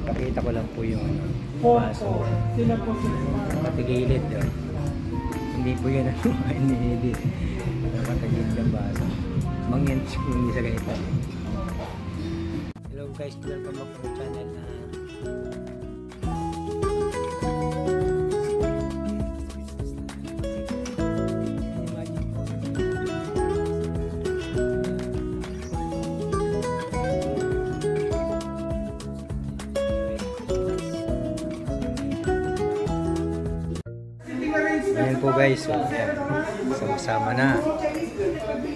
Pakita ko lang po yung baso. Patigilid yun. Hindi po yun ano, ini-edit. Patigilid ng baso. Mangyan yung isa ganito. Hello guys, welcome back to my channel. Ayan po guys, so, sama-sama na.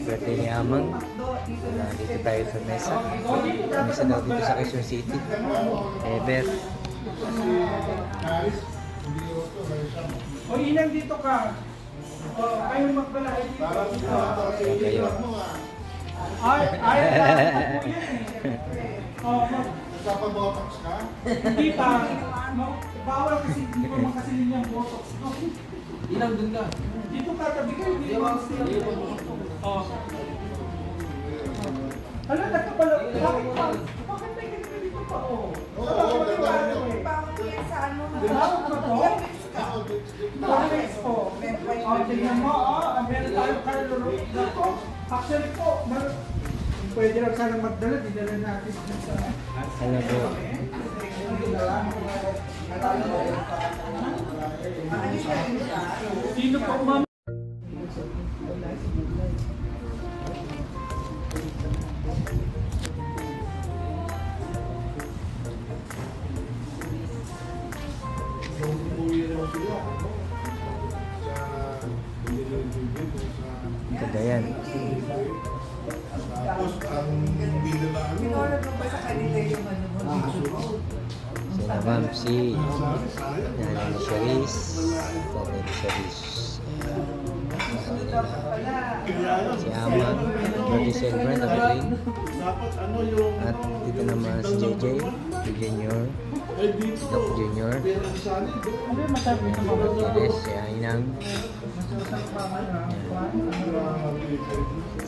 Birthday ni Amang. Dito tayo sa mesa. Mesa daw dito sa Quezon City. Ever. O inang dito ka. O kayo magbalay dito. Kayo. Ay, Nagpapabotox ka? hindi pa. Bawal kasi hindi pa makasilin yung botox. Ilang dun ka? Dito ka, tabi kayo. Hala, nagkapala. Bakit may ganito dito pa? Oo, Pangit sa ano na. Tawag na to? Pares po. Tignan mo, meron tayo kalulog na to. Actually po, pwede lang sana magdala, dinala natin sa... Ano po? Sino po, ma'am? Ganda yan. Tapos ang binilaan mo. Pinulog mo ba sa kanila yung ano mo? Sila Ma'am si Nanay Cherise. Tatay ni Cherise. Si Amang. Birthday celebrant of Green. Dapat ano yung... At dito naman si JJ. Si Junior. Doc Junior. Ano yung masabi sa mga Cherise. Si Ainang.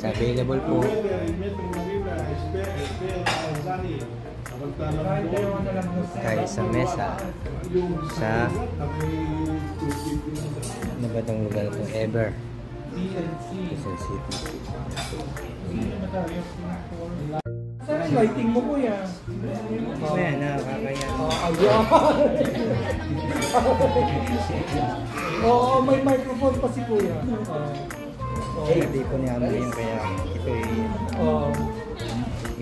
Sa available po tayo sa mesa sa ano ba itong lugar ito? Ever Quezon City. Saan yung lighting mo po yan? Ayan, nakakaya. Oo, may microphone pa si Kuya. Hindi ko niya yung kaya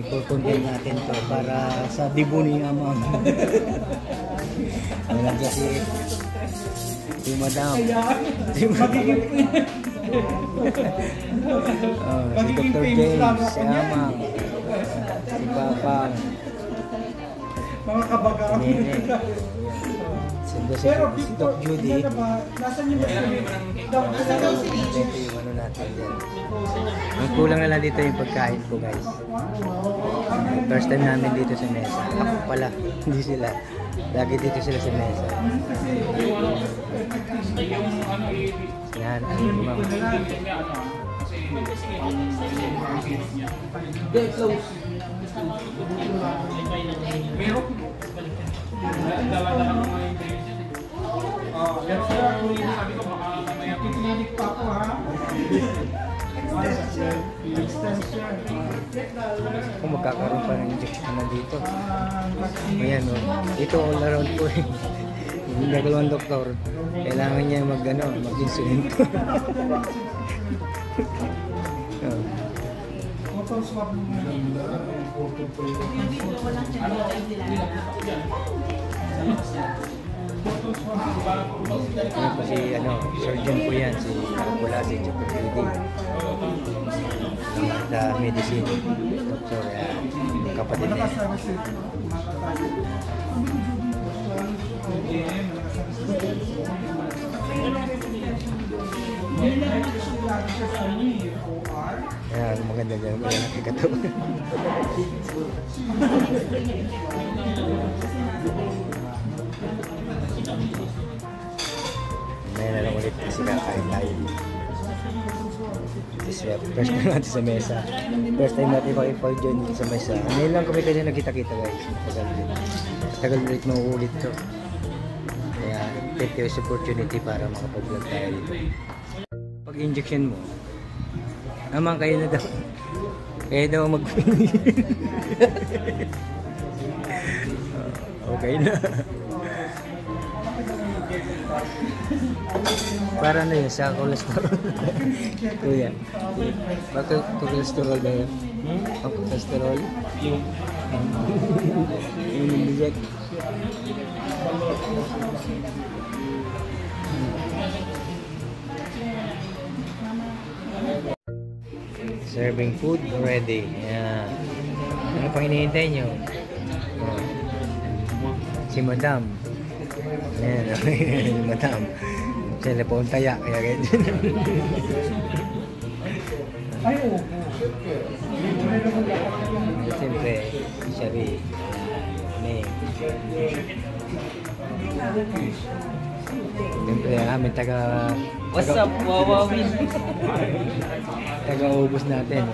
ito i-content natin to para sa dibo ni Amang. Ayan si Madam. Si Magiging si Dr. James, si Amang, si Papang, mga kabagaan. si Doc Judy. Nasaan yung Ito yung ano natin dyan. Ang kulang na lang dito yung pagkain ko guys. First time namin dito sa mesa. Ako pala, hindi sila. Lagi dito sila sa mesa. Yan, ma'am. Pero sabi ko baka clinic pa ako ha. Extension. Kung magkakaroon pa ng injection na dito. Ayan o. Ito all around po eh. Yung dalawang doktor. Kailangan niya mag-insulin po. Motor swab mo nga. Yan po si surgeon po yan. Si Kapula, si Chupagudi. Sa medicine. Doktor, kapatid niya. Ayan, maganda dyan. Kaya nakikatawa. May na lang ulit kasi kakain tayo. guys, first time natin sa mesa. First time natin makipag-join dito sa mesa. Ngayon lang kami kasi nagkita-kita guys. Tagal ulit mauulit to. Kaya take this opportunity para makapag-vlog tayo dito. Pag injection mo, naman kayo na daw. Kaya daw okay na. Para na yun sa cholesterol. Kuya. Bakit cholesterol ba yun? Ang cholesterol? Yung inject. Serving food ready. Yan. Ano pang hinihintay nyo? Oh. Si Madam. Ayan. Si Madam. Cellphone taya. Kaya ganyan. Ay, oo. Siyempre, Shari. Neng. Siyempre, amin taga... What's up, Wawawin? Taga-ubos natin.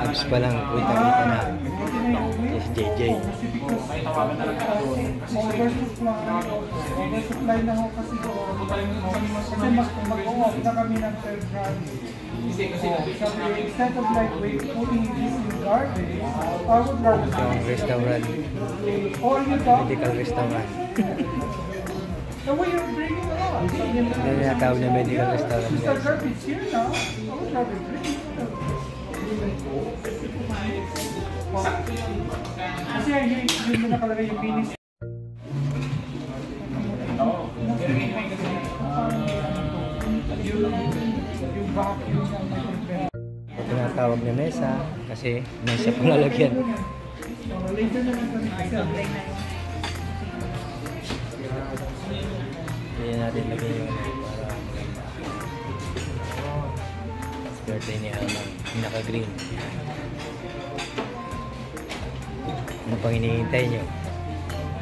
Abs pa lang, kita-kita na. Yes, JJ. Oversupply na ho kasi doon. Kasi mag-off na kami ng February. Sabi, instead of like putting this in garbage, I would rather Yung restaurant, or you don't. medical restaurant. The way you're bringing it on. Hindi na natawag na medical restaurant Mr. guys. Garbage here now. I would rather bring it. Kasi yun mo nakalagay yung binis. Yung vacuum ng microphone. Ito tinatawag na mesa kasi mesa pang lalagyan. Later naman kami kasi Kaya natin lagyan yung para maganda. Birthday ni Alma, naka-green. Ano pang hinihintay nyo?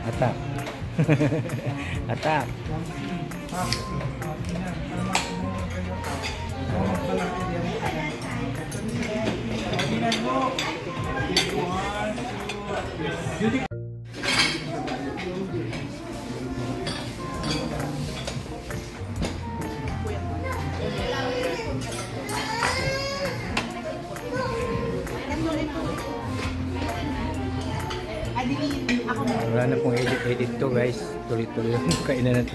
Atak. Atak. Wala na pong edit to guys. Tuloy-tuloy yung kainan na to.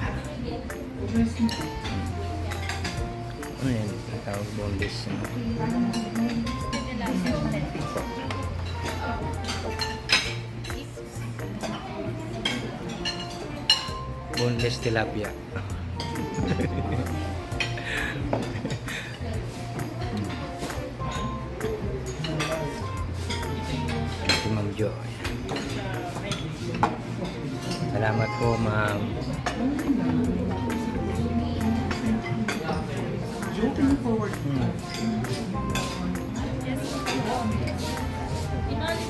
Ano yan? Ang tawag boneless. Boneless tilapia. Si Ma'am Joy. Salamat po, ma'am. looking forward.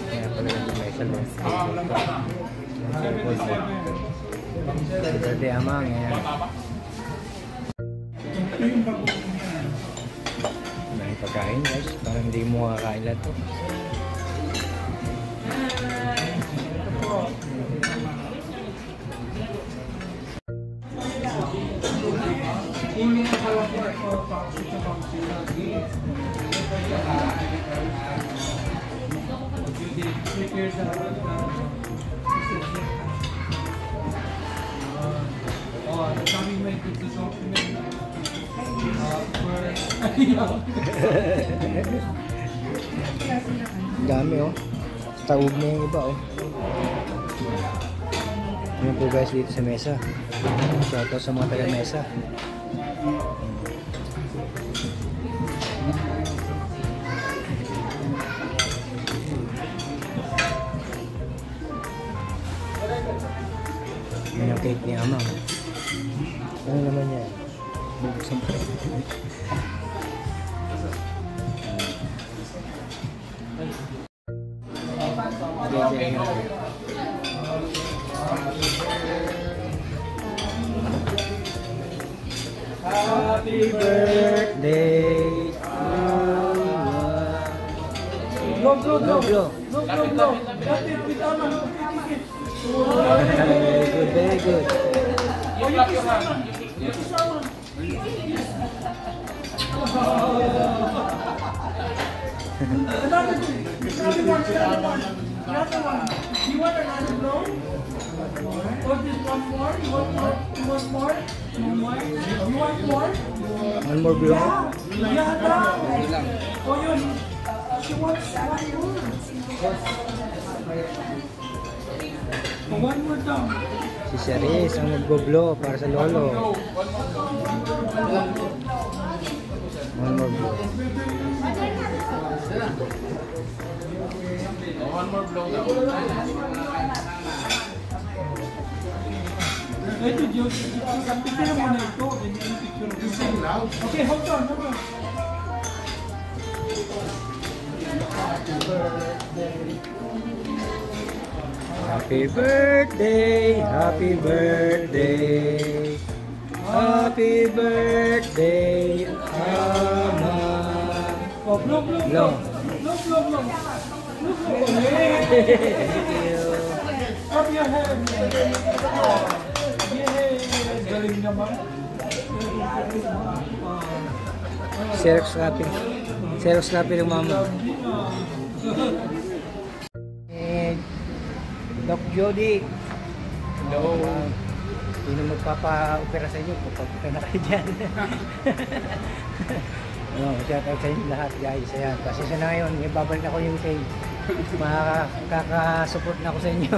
Kaya pala yung may salon. Dati amang yan. Ito yung bagong yan. May pagkain guys. Parang hindi mo makakain lahat to. Uling na pala po ito. Tapos ito pa sila. Prepare sa sabi may ito sa Dami oh. Taog na yung iba oh. Yun po guys dito sa mesa. Shoutout sa mga taga mesa. Yan ang cake ni Amang. Ano naman yan? Bubuksan pa rin. Happy birthday blow. Blow, blow. Blow, blow, blow. Lapit, pitama. Kikikit. Very good, very good. O, yung isama. Yung isama. Another one. Another one. Another one. You want another blow? Or just one more? You want more? You want more? You want more? One more blow. Yeah, lang. Oh, yun. She wants one more. Oh, one more down. Si Charis ang magbo-blow para sa lolo. One more blow. One more blow daw. Ito, Diyos. Picture mo na ito. Sing loud. Okay, hold on. Hold on. Happy birthday, happy birthday, happy birthday, Ama. Oh, blow, blow, blow. Blow. Blow, blow, blow. Blow, blow. Thank you. Up your head. Yay! Galing naman. Xerox copy. Xerox copy ng mama. Eh, Doc Jody. Hello. Sino magpapa-opera sa inyo? Pupunta na kayo dyan. Shout out sa inyo lahat guys. Ayan. Kasi sa na ngayon, ibabalik ako yung kay makakasupport na ako sa inyo.